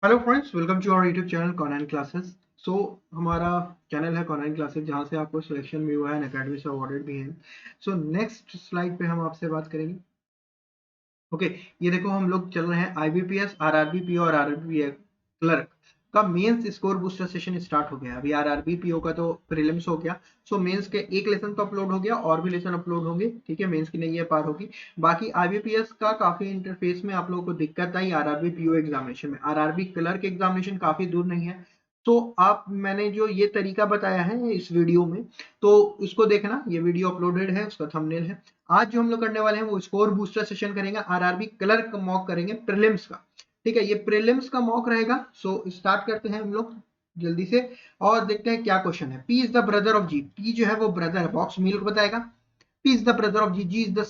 Hello friends, welcome to our YouTube channel Conan classes. So हमारा channel है Connon classes, जहाँ से आपको सिलेक्शन भी हुआ है, अकेडमी से अवार्डेड भी हैं। सो नेक्स्ट स्लाइड पे हम आपसे बात करेंगे। ओके, ये देखो हम लोग चल रहे हैं आईबीपीएस, आरआरबी पीओ और आरआरबी क्लर्क का mains score booster session start हो गया। अभी आरआरबी पीओ का तो प्रीलिम्स हो गया। सो मेंस के एक लेसन तो अपलोड हो गया, और भी लेसन अपलोड होंगे। ठीक है, मेंस की नहीं है, पार होगी। बाकी आईबीपीएस का काफी इंटरफेस में आप लोगों को दिक्कत आई आरआरबी पीओ एग्जामिनेशन में। आरआरबी क्लर्क एग्जामिनेशन काफी दूर नहीं है। तो आप मैंने जो ये तरीका बताया है इस वीडियो में, तो उसको देखना। ये वीडियो अपलोडेड है, उसका थंबनेल है। आज जो हम लोग करने वाले हैं वो स्कोर बूस्टर सेशन करेंगे, आरआरबी क्लर्क का मॉक करेंगे प्रीलिम्स का। ठीक है, ये प्रीलिम्स का मॉक रहेगा। सो स्टार्ट करते हैं हम लोग जल्दी से, और देखते हैं क्या क्वेश्चन है। P is the brother of G. P जो है वो ब्रदर है, बॉक्स मिल्क बताएगा। P is the brother of G. G is the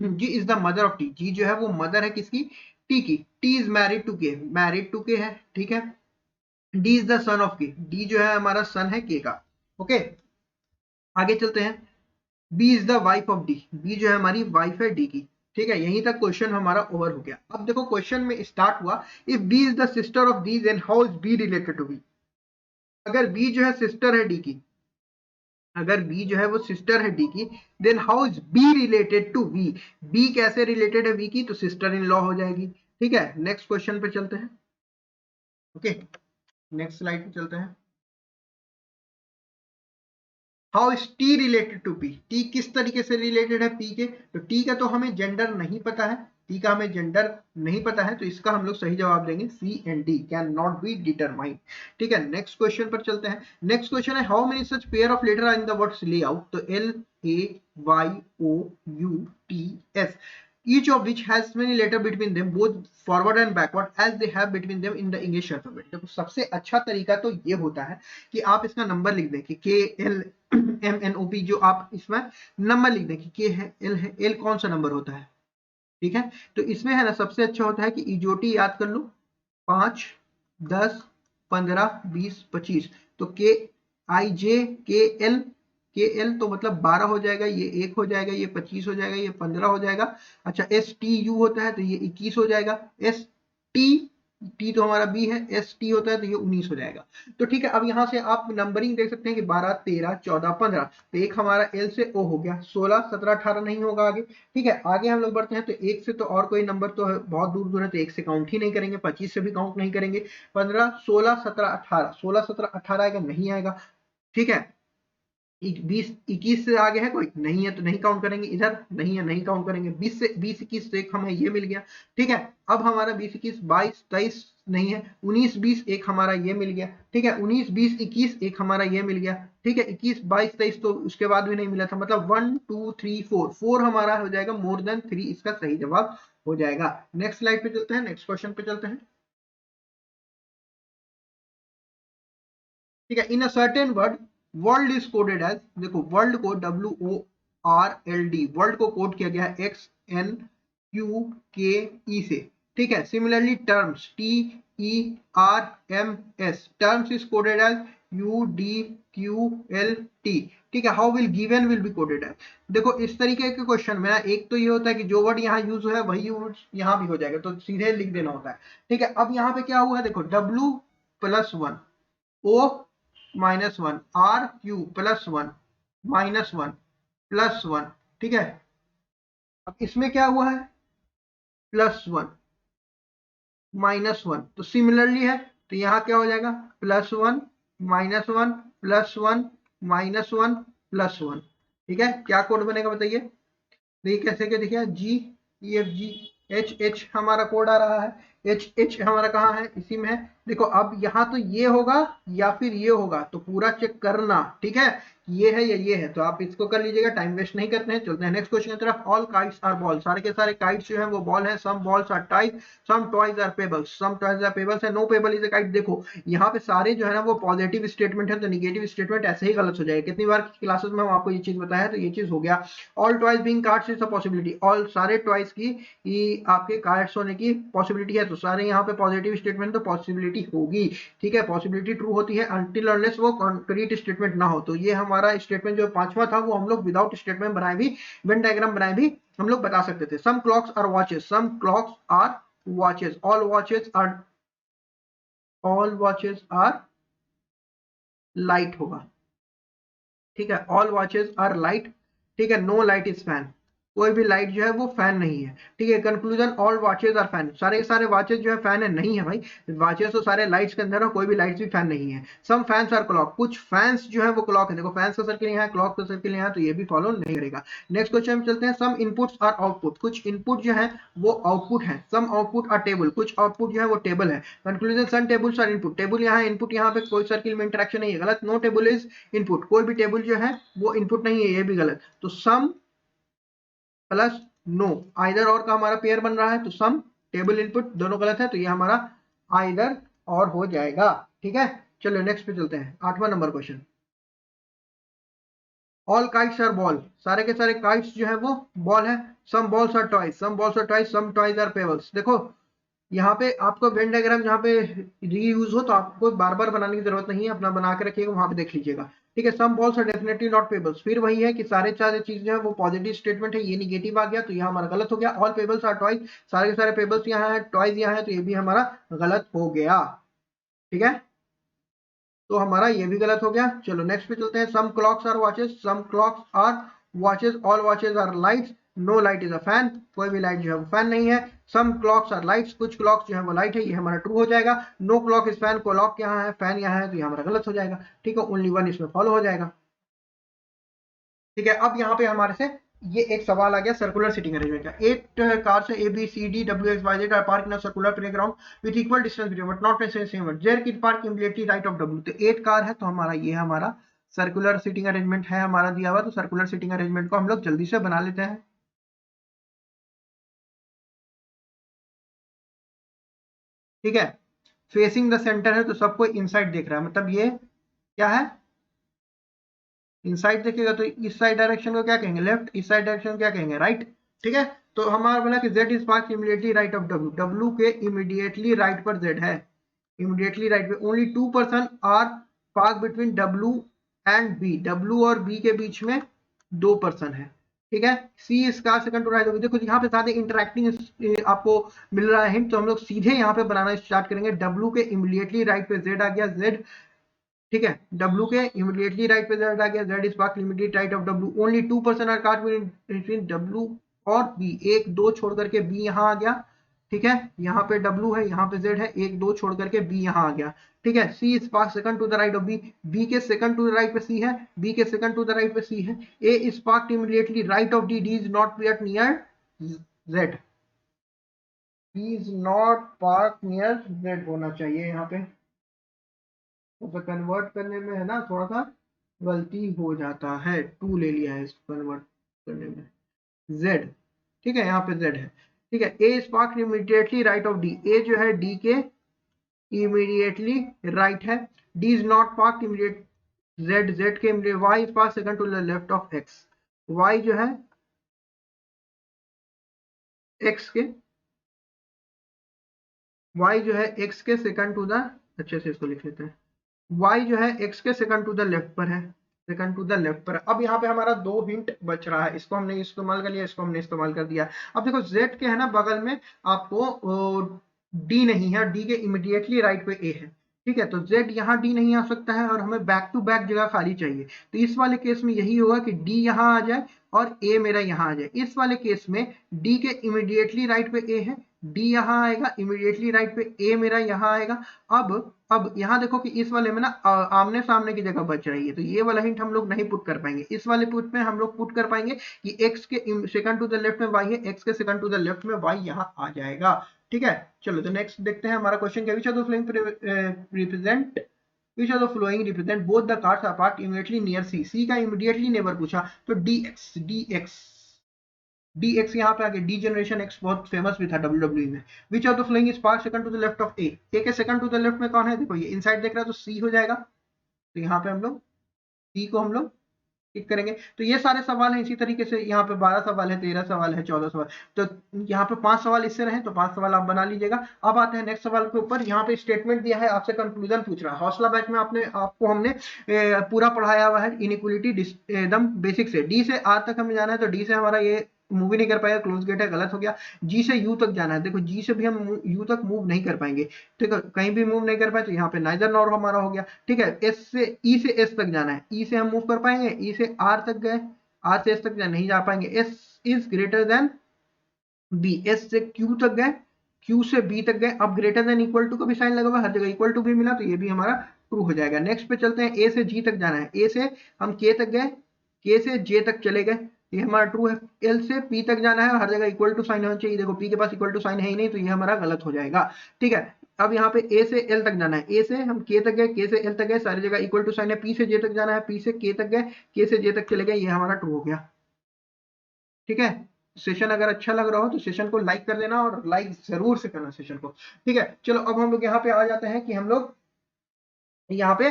G is the mother of T. G जो है वो मदर है किसकी? टी की। T is married to K. Married to K है। ठीक है। D is the son of K. D जो है हमारा सन है के का। ओके, आगे चलते हैं। B is the wife of D. B जो है हमारी वाइफ है डी की। ठीक है, यहीं तक क्वेश्चन हमारा ओवर हो गया। अब देखो क्वेश्चन में स्टार्ट हुआ, if B is the sister of D then how is B related to B. अगर बी जो है सिस्टर है डी की, अगर बी जो है वो सिस्टर है डी की, then how is B related to B. B कैसे रिलेटेड है बी की? तो सिस्टर इन लॉ हो जाएगी। ठीक है, नेक्स्ट क्वेश्चन पे चलते हैं। ओके, नेक्स्ट स्लाइड पे चलते हैं। How is T related to P. T किस तरीके से रिलेटेड है पी के? तो टी का तो हमें जेंडर नहीं पता है। टी का हमें जेंडर नहीं पता है, तो इसका हम लोग सही जवाब देंगे C and D, can not be determined. ठीक है, नेक्स्ट क्वेश्चन पर चलते हैं। नेक्स्ट क्वेश्चन है, how many such pair of letter are in the words layout. तो L A Y O U T S, each of which has many letter between them both forward and backward as they have between them in the English alphabet। देखो सबसे अच्छा तरीका तो ये होता है कि आप इसका नंबर लिख दें कि K L M N O P, जो आप इसमें नंबर लिख दें कि के है, एल है। एल कौन सा नंबर होता है? ठीक है, तो इसमें है ना सबसे अच्छा होता है कि इजोटी याद कर लो। 5, 10, 15, 20, 25। तो के आई जे के एल, के एल तो मतलब 12 हो जाएगा, ये 1 हो जाएगा, ये 25 हो जाएगा, ये 15 हो जाएगा। अच्छा, एस टी यू होता है तो ये 21 हो जाएगा। एस टी, टी तो हमारा बी है, एस टी होता है तो ये 19 हो जाएगा। तो ठीक है, अब यहाँ से आप नंबरिंग देख सकते हैं कि 12, 13, 14, 15। तो एक हमारा एल से ओ हो गया। 16, 17, 18 नहीं होगा आगे। ठीक है, आगे हम लोग बढ़ते हैं। तो एक से तो और कोई नंबर तो है, बहुत दूर दूर है, तो एक से काउंट ही नहीं करेंगे। 25 से भी काउंट नहीं करेंगे। 15, 16, 17, 18। 16, 17, 18 आएगा? नहीं आएगा। ठीक है, 20, 21 से आगे है कोई? नहीं है, तो नहीं काउंट करेंगे। इधर नहीं है, नहीं काउंट करेंगे। 20 से 20, 21 से एक हमें ये मिल गया। ठीक है, अब हमारा 20, 21, 22, 23 नहीं है। 19, 20 एक हमारा ये मिल गया। ठीक है, 19, 20, 21 एक हमारा ये मिल गया। ठीक है, 21, 22, 23 तो उसके बाद भी नहीं मिला था। मतलब 1 2 3 4, 4 हमारा हो जाएगा, मोर देन 3 इसका सही जवाब हो जाएगा। नेक्स्ट स्लाइड पे चलते हैं, नेक्स्ट क्वेश्चन पे चलते हैं। ठीक है, in a certain word world is coded as. देखो वर्ल्ड को W O R L D, world को कोड किया गया है एक्स एन क्यू के ई से। ठीक है, similarly terms T E R M S, terms is coded as U D Q L T. ठीक है, how will given will be coded as. देखो इस तरीके के क्वेश्चन में एक तो ये होता है कि जो वर्ड यहाँ यूज है वही यूज यहाँ भी हो जाएगा, तो सीधे लिख देना होता है। ठीक है, अब यहाँ पे क्या हुआ है, देखो W plus one, O minus one, R Q plus one, minus one, plus one. ठीक है, अब इसमें क्या हुआ है? प्लस वन, माइनस वन, तो सिमिलरली है। तो यहाँ क्या हो जाएगा? Plus one, minus one, plus one, minus one, plus one. ठीक है, क्या कोड बनेगा बताइए? देखिए कैसे क्या दिखे, G E F G H H हमारा कोड आ रहा है। एच एच हमारा कहाँ है? इसी में है। देखो अब यहाँ तो ये होगा या फिर ये होगा, तो पूरा चेक करना। ठीक है, ये है या ये है, तो आप इसको कर लीजिएगा, टाइम वेस्ट नहीं करते हैं। चलते हैं नेक्स्ट क्वेश्चन की तरफ। ऑल काइट्स आर बॉल, सारे के सारे काइट्स जो है वो बॉल है। Some balls are toys, some toys are pebbles, some toys are pebbles है। No pebble is a kite. देखो यहाँ पे सारे जो है ना वो पॉजिटिव स्टेटमेंट है, तो निगेटिव स्टेटमेंट ऐसे ही गलत हो जाएगा। कितनी बार क्लासेस में हम आपको ये चीज बताया, तो ये चीज हो गया। All toys being cards is a possibility, all सारे टॉयज की आपके कार्ड्स होने की पॉसिबिलिटी है, तो सारे यहाँ पे पॉजिटिव स्टेटमेंट, तो पॉसिबिलिटी होगी। ठीक है, पॉसिबिलिटी ट्रू होती है अनटिल अनलेस वो कॉन्क्रीट स्टेटमेंट ना हो। तो ये हमारा स्टेटमेंट जो पांचवा था वो हम लोग विदाउट स्टेटमेंट बनाए भी, वेन डायग्राम बनाए भी हम लोग बता सकते थे। Some clocks are watches, some clocks are watches, all watches are all watches are light होगा, ठीक है, ऑल वॉचेस आर लाइट, ठीक है, नो लाइट इज फैन, कोई भी लाइट जो है वो फैन नहीं है, ठीक है। Conclusion, all watches are fan, सारे के सारे वॉचेस जो है फैन है, नहीं है भाई, वॉचेस तो सारे लाइट्स के अंदर है, कोई भी लाइट्स भी फैन नहीं है। सम फैंस आर क्लॉक, कुछ फैंस जो है वो क्लॉक है, देखो फैंस का सर्किल यहाँ है, क्लॉक का सर्किल यहाँ है, तो ये भी फॉलो नहीं करेगा। नेक्स्ट क्वेश्चन में चलते हैं, सम इनपुट्स आर आउटपुट, कुछ इनपुट जो है वो आउटपुट है, सम आउटपुट आर टेबल, कुछ आउटपुट जो है वो टेबल है। Conclusion, some tables are input, table यहाँ है, इनपुट यहाँ पे, कोई सर्किल में इंटरेक्शन नहीं है, गलत। नो टेबल इज इनपुट, कोई भी टेबल जो है वो इनपुट नहीं है, ये भी गलत। तो सम प्लस नो, आइदर और का हमारा पेयर बन रहा है, तो सम टेबल इनपुट दोनों गलत है, तो ये हमारा आइदर और हो जाएगा, ठीक है। चलो नेक्स्ट पे चलते हैं, 8वां number question. All kites are ball, सारे के सारे काइट्स जो है वो बॉल है। Some balls are toys, some balls are toys, some toys are pebbles. देखो यहाँ पे आपको वेन डायग्राम जहाँ पे रीयूज हो तो आपको बार बार बनाने की जरूरत नहीं है, अपना बना के रखिएगा, वहां पे देख लीजिएगा, ठीक है। Some balls are definitely not pebbles, फिर वही है कि सारे चार चीज जो है वो पॉजिटिव स्टेटमेंट है, ये निगेटिव आ गया तो ये हमारा गलत हो गया। ऑल पेबल्स आर टॉयज, सारे के सारे पेबल्स यहाँ है, टॉयज यहाँ है, तो ये भी हमारा गलत हो गया, ठीक है, तो हमारा ये भी गलत हो गया। चलो नेक्स्ट पे चलते हैं, some clocks are watches, some clocks are watches, all watches are lights, no light is a fan, कोई भी लाइट जो है वो फैन नहीं है। सम क्लॉक्स आर लाइट्स, कुछ क्लॉक्स जो है वो लाइट है, ये हमारा ट्रू हो जाएगा। No clock is fan, clock यहाँ है, फैन यहाँ है, तो ये हमारा गलत हो जाएगा, ठीक है, ओनली वन इसमें फॉलो हो जाएगा, ठीक है। अब यहाँ पे हमारे से ये एक सवाल आ गया सर्कुलर सीटिंग अरेंजमेंट का। 8 कार्स है, A B C D W X Y Z are park in a circular playground with equal distance between but not necessary same, Z की park immediately right of W. तो 8 car है, तो हमारा ये हमारा circular seating arrangement है हमारा दिया हुआ, तो सर्कुलर सीटिंग अरेंजमेंट को हम लोग जल्दी से बना लेते हैं, ठीक है। फेसिंग द सेंटर है तो सबको इनसाइड देख रहा है, मतलब ये क्या है, इनसाइड देखेगा, तो इस साइड डायरेक्शन को क्या कहेंगे, लेफ्ट, इस साइड डायरेक्शन को क्या कहेंगे, राइट, ठीक है। तो हमारा बोला कि z is park immediately right of w, w के इमीडिएटली राइट पर z है, इमीडिएटली राइट पे। Only 2 person are park between w and b, w और b के बीच में 2 पर्सन है, ठीक है। c is car second to right of, देखो यहाँ पे सारे इंटरेक्टिंग आपको मिल रहा है हिंट, तो हम लोग सीधे यहाँ पे बनाना स्टार्ट करेंगे। w के इमीडिएटली राइट पे z आ गया, z, ठीक है, W के इमीडिएटली राइट पे Z आ गया, Z is park immediate right of W, only 2 person are card between W और B, एक दो छोड़ करके B यहाँ आ गया, ठीक है, यहाँ पे W है, यहाँ पे Z है, एक दो छोड़ करके B यहाँ आ गया, ठीक है। C is park second to the right of B, B के सेकंड टू द राइट पे C है, B के सेकंड टू द राइट पे C है। A is park immediately right of D, D is not yet near Z, D is not park near Z होना चाहिए यहाँ पे, तो कन्वर्ट करने में है ना थोड़ा सा गलती हो जाता है, टू ले लिया है इसको कन्वर्ट करने में, z, ठीक है, यहाँ पे z है, ठीक है। a is park immediately right of d, a जो है d के इमीडिएटली राइट है, d is not park immediate z, z के immediate, y is park second to the left of x, y जो है x के, y जो है x के सेकंड टू द, अच्छे से इसको लिख लेते हैं, y जो है x के सेकंड टू द लेफ्ट पर है, सेकंड टू द लेफ्ट पर। अब यहाँ पे हमारा दो हिंट बच रहा है, इसको हमने इस्तेमाल कर लिया, इसको हमने इस्तेमाल कर दिया। अब देखो z के है ना बगल में आपको d नहीं है, d के इमीडिएटली राइट पे a है, ठीक है, तो z यहाँ d नहीं आ सकता है और हमें बैक टू बैक जगह खाली चाहिए, तो इस वाले केस में यही होगा कि d यहाँ आ जाए और a मेरा यहाँ आ जाए। इस वाले केस में d के इमीडिएटली राइट पे a है, d यहाँ आएगा, इमीडिएटली राइट पे a मेरा यहाँ आएगा। अब यहाँ देखो कि इस वाले में ना आमने सामने की जगह बच रही है, तो ये वाला हिंट हम लोग नहीं पुट कर पाएंगे, इस वाले पुट में हम लोग पुट कर पाएंगे कि x के सेकंड टू द लेफ्ट में y है, x के सेकंड टू द लेफ्ट में y यहाँ आ जाएगा, ठीक है। चलो तो नेक्स्ट देखते हैं हमारा क्वेश्चन क्या, which of the following represent, which of the following represent both the cards are parked immediately near C, C का इमीडिएटली नेबर पूछा, तो dx यहाँ पे आगे, डी जनरेशन एक्स बहुत फेमस भी था WWE में। Which of the following is park second to the left of A, A के सेकंड टू द लेफ्ट में कौन है, देखो ये इनसाइड देख रहा है तो सी हो जाएगा, तो यहाँ पे हम लोग सी को हम लोग टिक करेंगे। तो ये सारे सवाल हैं, इसी तरीके से यहाँ पे 12 सवाल है, 13 सवाल है, 14 सवाल, तो यहाँ पे 5 सवाल इससे रहे, तो 5 सवाल आप बना लीजिएगा। अब आते हैं नेक्स्ट सवाल के ऊपर, यहाँ पे स्टेटमेंट दिया है, आपसे कंक्लूजन पूछ रहा है। हौसला बैच में आपको हमने पूरा पढ़ाया हुआ है इनइक्वालिटी एकदम बेसिक से, डी से आर तक हमें जाना है, तो डी से हमारा ये मूव ही नहीं कर पाएगा, क्लोज गेट है, गलत हो गया। जी से यू तक जाना है, देखो जी से भी हम यू तक मूव नहीं कर पाएंगे, ठीक है, कहीं भी मूव नहीं कर पाए तो यहाँ पे नाइदर नॉर हमारा हो गया, ठीक है। एस से ई से एस तक जाना है, ई से हम मूव कर पाएंगे, ई से आर तक गए, आर से एस तक नहीं जा पाएंगे। S is greater than B, S से क्यू तक गए, क्यू से बी तक गए, अब ग्रेटर देन इक्वल टू का भी साइन लगा हुआ, हर जगह इक्वल टू भी मिला तो ये भी हमारा ट्रू हो जाएगा। नेक्स्ट पे चलते हैं, ए से जी तक जाना है, ए से हम के तक गए, के से जे तक चले गए, ये हमारा ट्रू है। एल से पी तक जाना है, हर जगह इक्वल टू साइन होना चाहिए, देखो पी के पास इक्वल टू साइन है ही नहीं तो ये हमारा गलत हो जाएगा, ठीक है। अब यहाँ पे ए से एल तक जाना है, ए से हम के तक गए, के से एल तक गए, सारी जगह इक्वल टू साइन है। पी से जे तक जाना है, पी से के तक गए, के से जे तक चले गए, ये हमारा ट्रू हो गया, ठीक है। सेशन अगर अच्छा लग रहा हो तो सेशन को लाइक कर देना और लाइक जरूर से करना सेशन को, ठीक है। चलो अब हम लोग यहाँ पे आ जाते हैं कि हम लोग यहाँ पे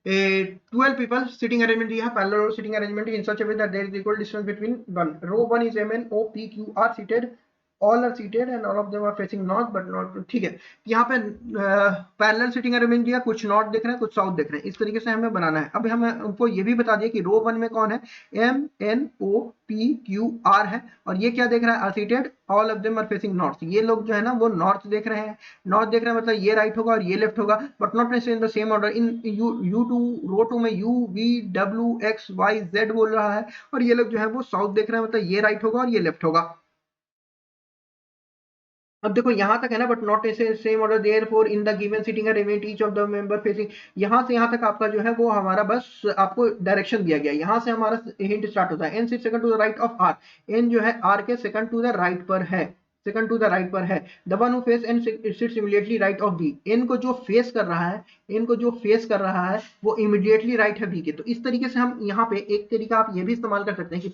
12 people sitting arrangement दिया है, parallel row sitting arrangement in such a way that there is equal distance between one. Row 1 is MN, O, P, Q are seated, all are seated and all of them are facing north but not, ठीक है। यहाँ पे parallel sitting arrangement दिया, कुछ north देख रहे हैं, कुछ साउथ देख रहे हैं, इस तरीके से हमें बनाना है। अब हमें उनको ये भी बता दिया कि रो 1 में कौन है, M, N, O, P, Q, R है, और ये क्या देख रहा है, are seated, all of them are facing north, ये लोग जो है ना वो नॉर्थ देख रहे हैं, नॉर्थ देख रहे हैं मतलब ये राइट होगा और ये लेफ्ट होगा, but not necessary in the same order. In U2 रो 2 में U, V, W, X, Y, Z बोल रहा है, और ये लोग जो है वो साउथ देख रहे हैं मतलब ये राइट होगा और ये लेफ्ट होगा। अब देखो यहां तक है ना, but not same order, therefore in the given sitting arrangement each of the member facing, यहां से यहां तक आपका जो है वो हमारा बस आपको डायरेक्शन दिया गया, यहां से हमारा हिंट स्टार्ट होता है। N sit second to the right of R, N जो है आर के सेकंड टू द राइट पर है, सेकंड टू द राइट पर है। The one who face N sits immediately right of B, N को जो फेस कर रहा है, एन को जो फेस कर रहा है वो इमीडिएटली राइट है बी के। तो इस तरीके से हम यहाँ पे एक तरीका आप ये भी इस्तेमाल कर सकते हैं कि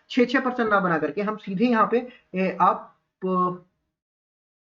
6-6% ना बना करके हम सीधे यहाँ पे आप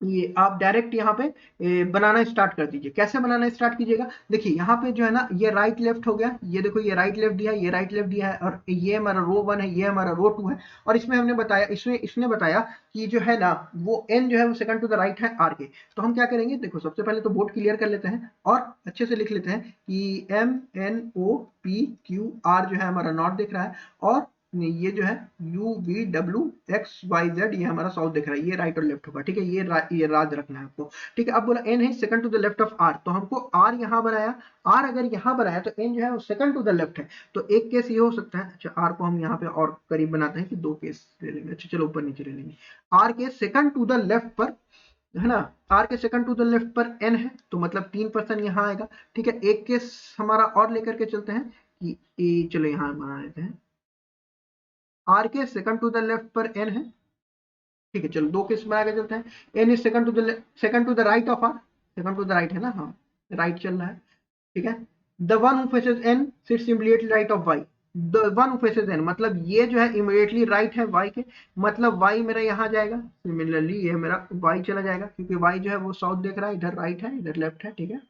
ये आप डायरेक्ट यहाँ पे बनाना स्टार्ट कर दीजिए। कैसे बनाना स्टार्ट कीजिएगा, देखिए यहाँ पे जो है ना ये राइट लेफ्ट हो गया, ये देखो ये राइट लेफ्ट दिया है, ये राइट लेफ्ट दिया है, और ये हमारा रो 1 है, ये हमारा रो 2 है, और इसमें हमने बताया, इसने बताया कि जो है ना वो एन जो है वो सेकंड टू द राइट है आर के। तो हम क्या करेंगे, देखो सबसे पहले तो बोर्ड क्लियर कर लेते हैं और अच्छे से लिख लेते हैं कि M N O P Q R जो है हमारा नॉर्थ दिख रहा है, और ये जो है U, V, W, X, Y, Z ये हमारा साउथ दिख रहा है, ये राइट और लेफ्ट होगा, ठीक है। ये राज रखना है आपको, ठीक है। अब बोला N है second to the left of R, तो हमको R यहाँ बनाया, R अगर यहाँ बनाया तो N जो है वो सेकंड टू द लेफ्ट है, तो एक केस ये हो सकता है। अच्छा R को हम यहाँ पे और करीब बनाते हैं कि 2 केस ले लेंगे, अच्छा चलो ऊपर नीचे ले लेंगे। R के सेकंड टू द लेफ्ट पर है ना, R के सेकंड टू द लेफ्ट पर N है, तो मतलब 3% यहाँ आएगा, ठीक है। एक केस हमारा और लेकर के चलते हैं कि चलो यहाँ बना लेते हैं, आर के सेकंड टू द लेफ्ट पर एन है, ठीक है। चलो 2 केस में आगे चलते हैं। N is second to the right of R, second to the right है ना, हाँ राइट चल रहा है, ठीक है। The one who faces N sits immediately right of Y, the one who faces N मतलब ये जो है इमीडिएटली राइट है वाई के, मतलब वाई मेरा यहाँ जाएगा, सिमिलरली ये मेरा वाई चला जाएगा, क्योंकि वाई जो है वो साउथ देख रहा है, इधर राइट है इधर लेफ्ट है, ठीक है।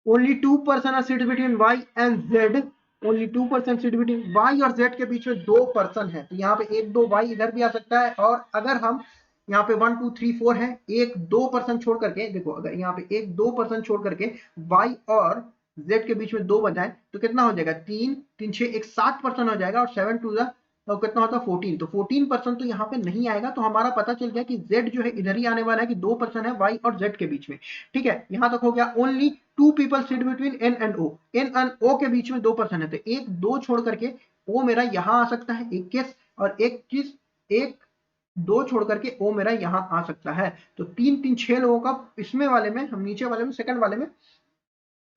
Only 2% are seats between Y and Z, only 2% seat between Y और जेड के बीच में 2% है, तो यहाँ पे 1-2 वाई इधर भी आ सकता है, और अगर हम यहाँ पे 1 2 3 4 है, 1-2% छोड़ करके देखो, अगर यहाँ पे 1-2% छोड़ करके वाई और जेड के बीच में 2 बजाए तो कितना हो जाएगा, 3 3 6 एक 7% हो जाएगा, और 7 टू द तो कितना होता है 14, तो 14% तो यहाँ पे नहीं आएगा, तो हमारा पता चल गया कि z जो है इधर ही आने वाला है, कि 2% है y और z के बीच में, ठीक है। यहाँ तक हो गया। Only 2 people sit between n and o, n and o के बीच में 2% है, तो 1-2 छोड़ करके o मेरा यहाँ आ सकता है एक केस, और एक चीज 1-2 छोड़ करके o मेरा यहाँ आ सकता है, तो 3-3-6 लोगों का इसमें वाले में, हम नीचे वाले में सेकंड वाले में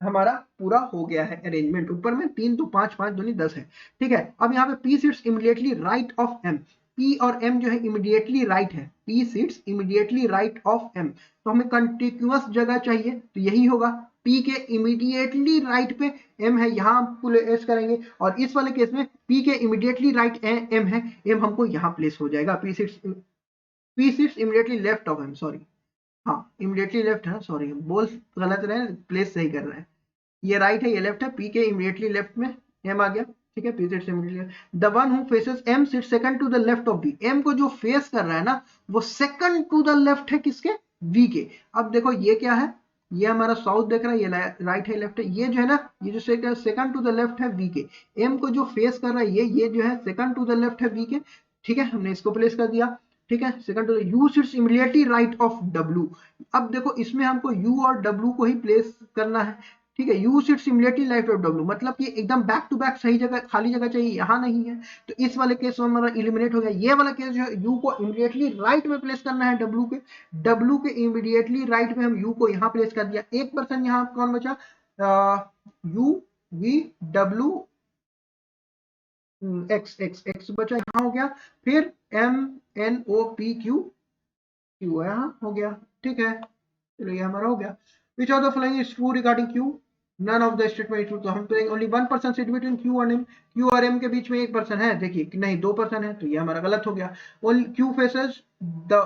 हमारा पूरा हो गया है अरेंजमेंट। ऊपर में 3 तो 5 5 दूनी 10 है, ठीक है। अब यहाँ पे P seats immediately right of M, P और M जो है इमीडिएटली राइट है, P seats immediately right of M, तो हमें कंटिन्यूअस जगह चाहिए, तो यही होगा P के इमीडिएटली राइट पे M है, यहाँ हम प्लेस करेंगे, और इस वाले केस में P के इमीडिएटली राइट M है, M हमको यहाँ प्लेस हो जाएगा। P seats immediately left of M, sorry हाँ इमीडिएटली लेफ्ट है, सॉरी बोल गलत रहे, प्लेस सही कर रहे हैं, ये राइट है ये लेफ्ट है, पी के इमीडिएटली लेफ्ट में एम आ गया, ठीक है। P sits immediately, the one who faces M sits second to the left of B, M को जो फेस कर रहा है ना वो सेकंड टू द लेफ्ट है किसके, बी के। अब देखो ये क्या है, ये हमारा साउथ देख रहा है, ये राइट है लेफ्ट है, ये जो है ना ये जो सेकंड टू द लेफ्ट है बी के, एम को जो फेस कर रहा है ये जो है सेकंड टू द लेफ्ट है बी के, ठीक है, हमने इसको प्लेस कर दिया। ठीक है, second U sits immediately right of W. अब देखो इसमें हमको यू और डब्ल्यू को ही प्लेस करना है। ठीक है, U sits immediately right of W, मतलब कि एकदम बैक टू बैक सही जगह, खाली जगह चाहिए, यहाँ नहीं है, तो इस वाले केस में हमारा इलिमिनेट हो गया। ये वाला केस जो है यू को इमीडिएटली राइट में प्लेस करना है डब्ल्यू के इमीडिएटली राइट में हम यू को यहाँ प्लेस कर दिया। एक पर्सन यहाँ कौन बचा, U V W X X X बचा, यहाँ हो गया। फिर M N O P Q Q यहाँ हो गया। ठीक है, चलो ये हमारा हो गया। Which of the following is true regarding Q, none of the statement true. तो हम तो only one person sit between Q और एम, क्यू और एम के बीच में एक पर्सन है, देखिए कि नहीं दो पर्सन है, तो ये हमारा गलत हो गया। Only Q faces the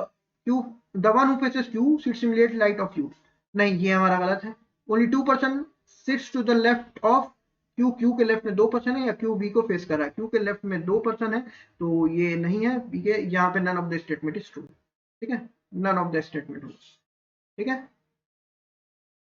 Q, the one who faces Q sits immediately right of Q, नहीं ये हमारा गलत है। Only two person sits to the left of Q, Q के लेफ्ट में दो पर्सन है, या क्यू बी को फेस कर रहा है, क्यू के लेफ्ट में दो पर्सन है, तो ये नहीं है, यहाँ पे none of the statement is true. ठीक है, नन ऑफ द स्टेटमेंट। ठीक है,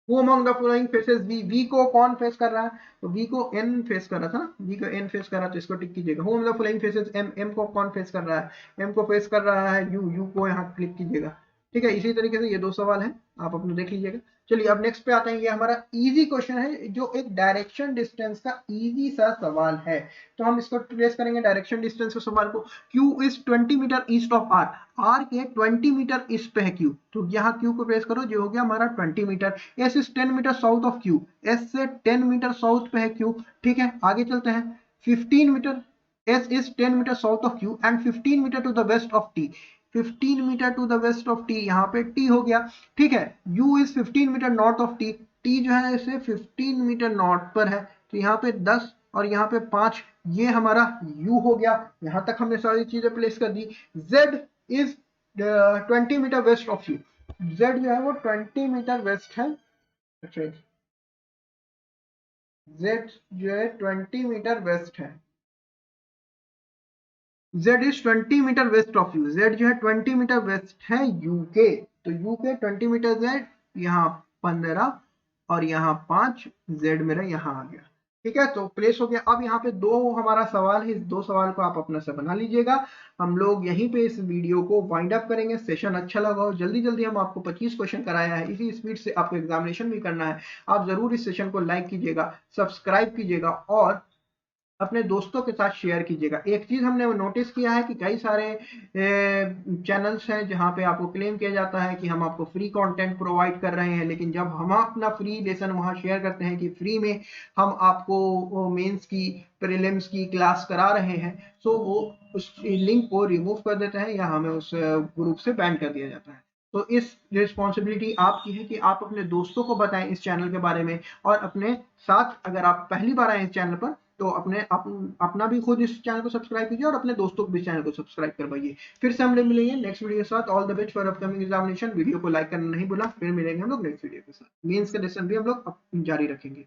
वो among the following faces V को कौन फेस कर रहा है, तो वी को एन फेस कर रहा था ना, वी को एन फेस कर रहा है, तो इसको टिक कीजिएगा। Whom the following faces M, M को कौन फेस कर रहा है, एम को फेस कर रहा है यू, यू को यहाँ क्लिक कीजिएगा। ठीक है, इसी तरीके से ये दो सवाल हैं, आप अपने देख लीजिएगा। चलिए अब नेक्स्ट पे आते हैं, ये हमारा इजी क्वेश्चन है, जो एक डायरेक्शन डिस्टेंस का इजी सा सवाल है। तो हम इसको ट्रेस करेंगे डायरेक्शन डिस्टेंस के सवाल को। Q is 20 metre east of R, R के 20 मीटर ईस्ट पे है Q, तो यहाँ Q को ट्रेस करो, जो हो गया हमारा 20 metre. S is 10 metre south of Q, S से 10 मीटर साउथ पे है Q। ठीक है, आगे चलते हैं। 15 metre, S is 10 metre south of Q and 15 metre to the west of T, 15 metre to the west of T, यहाँ पे T हो गया। ठीक है, U is 15 metre north of T, T जो है इसे 15 मीटर नॉर्थ पर है, तो यहाँ पे 10 और यहाँ पे 5, ये हमारा U हो गया। यहाँ तक हमने सारी चीजें प्लेस कर दी। Z is 20 metre west of U, Z जो है वो 20 मीटर वेस्ट है। अच्छा, Z जो है 20 मीटर वेस्ट है, Z is 20 metre west of U, Z जो है 20 मीटर वेस्ट है यू के, तो यू के 20 मीटर Z, यहाँ 15 और यहाँ 5, Z मेरा यहाँ आ गया। ठीक है, तो प्लेस हो गया। अब यहाँ पे दो हमारा सवाल है, इस दो सवाल को आप अपना से बना लीजिएगा। हम लोग यहीं पे इस वीडियो को वाइंड अप करेंगे। सेशन अच्छा लगा हो, जल्दी जल्दी हम आपको 25 क्वेश्चन कराया है, इसी स्पीड से आपको एग्जामिनेशन भी करना है। आप जरूर इस सेशन को लाइक कीजिएगा, सब्सक्राइब कीजिएगा और अपने दोस्तों के साथ शेयर कीजिएगा। एक चीज हमने नोटिस किया है कि कई सारे चैनल्स हैं जहां पे आपको क्लेम किया जाता है कि हम आपको फ्री कंटेंट प्रोवाइड कर रहे हैं, लेकिन जब हम अपना फ्री लेसन वहां शेयर करते हैं कि फ्री में हम आपको मेंस की, प्रीलिम्स की क्लास करा रहे हैं, तो वो उस लिंक को रिमूव कर देते हैं या हमें उस ग्रुप से बैन कर दिया जाता है। तो इस रिस्पॉन्सिबिलिटी आपकी है कि आप अपने दोस्तों को बताएं इस चैनल के बारे में, और अपने साथ अगर आप पहली बार आए इस चैनल पर, तो अपना भी खुद इस चैनल को सब्सक्राइब कीजिए और अपने दोस्तों को भी चैनल को सब्सक्राइब करवाइए। फिर से हम मिलेंगे नेक्स्ट वीडियो के साथ। All the best for upcoming examination. Video को लाइक करना नहीं भूलना। फिर मिलेंगे हम लोग नेक्स्ट वीडियो के साथ। मेंस का लेसन भी हम लोग जारी रखेंगे।